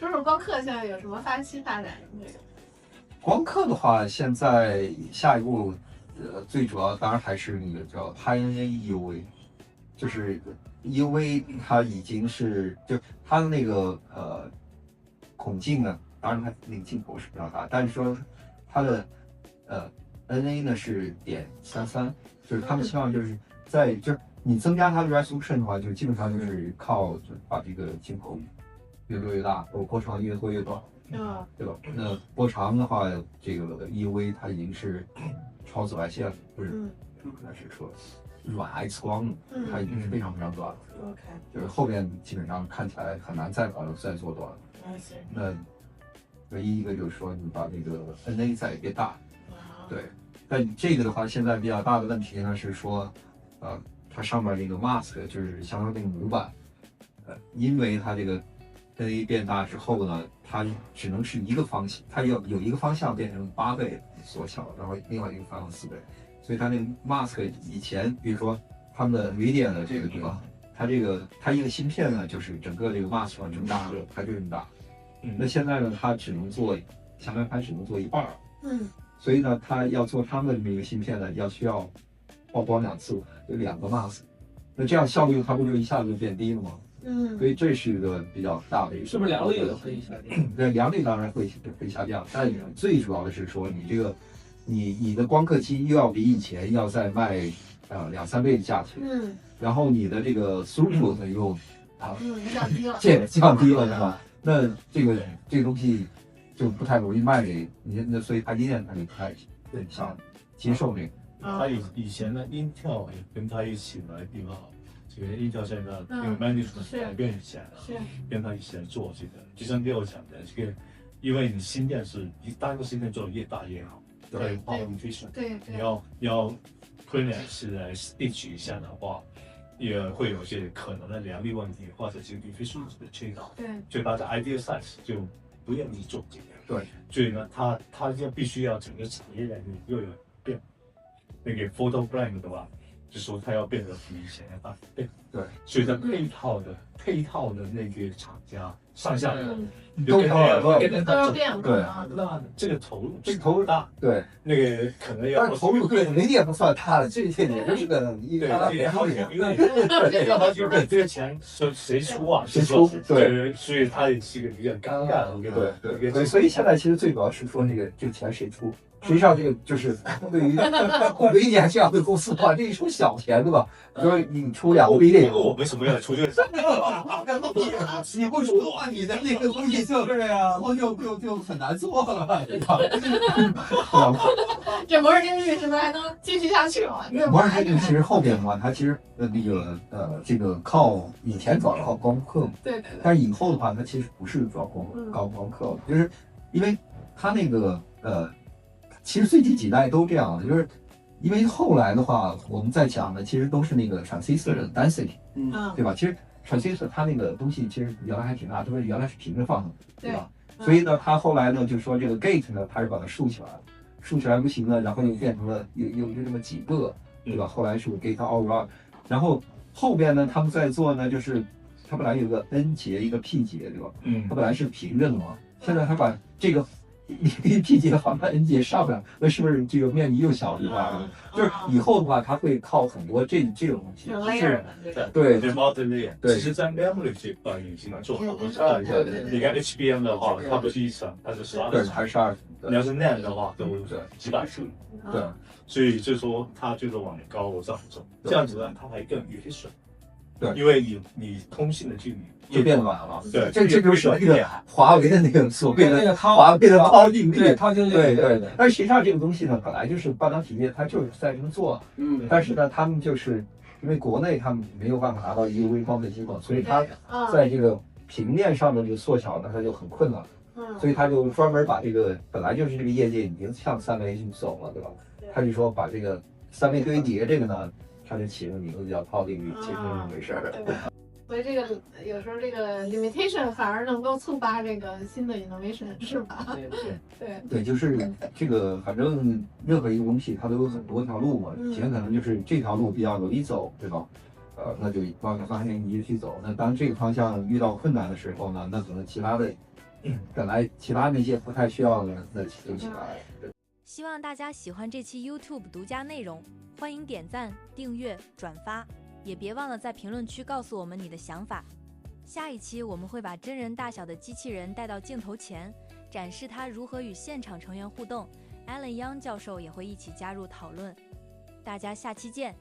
说说光刻现在有什么新发展？光刻的话，现在下一步，最主要当然还是那个叫 High-NA EUV， 就是 EUV 它已经是就它的那个孔径呢，当然它那个镜头是比较大，但是说它的NA 呢是0.33，就是他们希望就是就是你增加它的 resolution 的话，就基本上就是靠就把这个镜头越做越大，波长越做越短。对吧？那波长的话，这个 EUV 它已经是超紫外线了，不是，那是说软 X 光，它已经是非常非常短了。OK， 就是后边基本上看起来很难再做短了。那唯一一个就是说你把那个 NA 再变大，对。但这个的话，现在比较大的问题呢是说，它上面那个 mask 就是相当于那个模板，因为它这个NA 变大之后呢，它只能是一个方向，它要有一个方向变成8倍缩小，然后另外一个方向4倍，所以它那个 mask 以前，比如说他们的 NVIDIA 的这个地方，它一个芯片呢，就是整个这个 mask 这么大，它就这么大。那现在呢，它只能做，相当于它只能做一半。所以呢，它要做他们的这个芯片呢，需要曝光2次，有2个 mask， 那这样效率它不就一下子就变低了吗？所以这是一个比较大的一个，是不是良率也会下降？对，良率当然会下降，但最主要的是说你这个，你的光刻机又要比以前要再卖2-3倍的价钱，然后你的这个 throughput 呢又降低了，降低了，是吧？那这个东西就不太容易卖给你，那所以台积电它就不太想接受这个。他以前呢 ，Intel 也跟他一起来并好。这个 Intel 现在因为 management 改变起来了，跟他一起来做这个。就像Leo讲的，这个因为你芯片是一单个芯片做的越大越好，对 power efficient， 对，你要 clearance 来 stitch 一下的话，也会有些可能的良率问题，或者是 efficiency 的缺少。对，所以他的 ideal size 就不愿意做这个。对，所以呢，他就必须要整个产业链又有变，那个 photo blank 的话。就说它要变得比以前要大倍，对，所以在配套的那个厂家上下都要变，对，那这个投入大，对，那个可能要但是投入对雷电不算大的，这也就是个一个好点，要不然就是这个钱谁出啊？谁出？对，所以它也是一个比较尴尬的一个对，所以现在其实最主要是说这个钱谁出。实际上，这个就是对于NVIDIA这样的公司的话，这一出小钱，对吧？就是你出2个 billion，我为什么要出这个？你不出的话，你的那个东西就是呀，就很难做了，对吧？这摩尔定律是不是还能继续下去了？摩尔定律其实后边的话，它其实这个靠以前主要靠光刻，对，但是以后的话，它其实不是主要靠光刻，就是因为它那个其实最近几代都这样，就是因为后来的话，我们在讲的其实都是那个 transistor 的 density，对吧？其实 transistor 它那个东西其实原来还挺大，它原来是平着放的，对吧？所以呢，它后来呢就说这个 gate 呢，它是把它竖起来了，竖起来不行了，然后又变成了有这么几个，对吧？后来是 gate all around，然后后边呢，他们在做呢，就是它本来有个 N 节一个 P 节，对吧？它本来是平着的嘛，现在它把这个。你 P 节放在 N 节上面，那是不是这个面积又小一块？就是以后的话，它会靠很多这种东西，是对 multi-layer。其实，在 memory 这块已经做好多你看 HBM 的话，它不是1层，它是12层，对，还是12层。你要是 NAND 的话，都几百层。对，所以就说它就是往高往上走，这样子呢，它还更efficient。对，因为你通信的距离就变短了。对，这就是那个华为的那个所谓的那个华为的超定律，对，它就是对。但实际上这个东西呢，本来就是半导体业，它就是在这么做。但是呢，他们就是因为国内他们没有办法拿到EUV光刻机嘛，所以它在这个平面上的这个缩小呢，它就很困难。所以他就专门把这个本来就是这个业界已经向3维去走了，对吧？他就说把这个3维堆叠这个呢。它就起个名字叫套定律，其实那么回事儿。所以这个有时候这个 limitation 反而能够触发这个新的 innovation， 是吧？对，就是这个，反正任何一个东西它都有很多条路嘛。以前可能就是这条路比较容易走，对吧？那就往个方向一直去走。那当这个方向遇到困难的时候呢，那可能其他的本来其他那些不太需要的，那就起来。希望大家喜欢这期 YouTube 独家内容，欢迎点赞、订阅、转发，也别忘了在评论区告诉我们你的想法。下一期我们会把真人大小的机器人带到镜头前，展示它如何与现场成员互动。Alan Young 教授也会一起加入讨论。大家下期见。